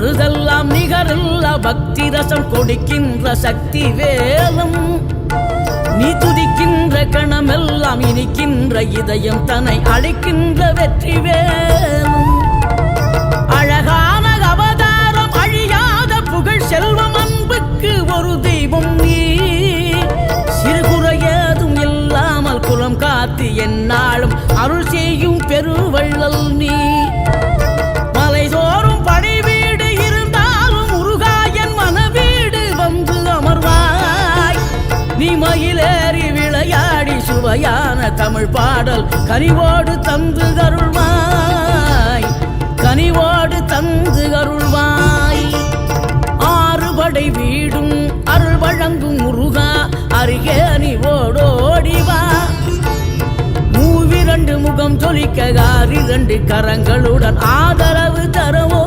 பொழுதெல்லாம் நிகரில்லா பக்தி ரசம் கொடுக்கின்ற சக்தி வேலும் நீ துதிக்கின்ற கணமெல்லாம் இனிக்கின்ற இதயம் தன்னை அழைக்கின்ற வெற்றி வேலும் அழகான அவதாரம் அழியாத புகழ் செல்வம் அன்புக்கு ஒரு தெய்வம் நீ சிறுகுறையதும் இல்லாமல் குலம் காத்து எந்நாளும் அருள் செய்யும் பெருவள்ளல் நீ மலைதோறும் படை வீடு இருந்தாலும் முருகாயன் மனவீடு வந்து அமர்வாய் நீ மயிலேறி விளையாடி சுவையான தமிழ் பாடல் கனிவோடு தந்து அருள்வாய் கனிவோடு தந்து அருள்வாய் ஆறுபடை வீடும் அருள் வழங்கும் முருகா அருகே நீ ஓடோடிவா மூவிரண்டு முகம் ஜொலிக்க 6 கரங்களுடன் ஆதரவு தரவோ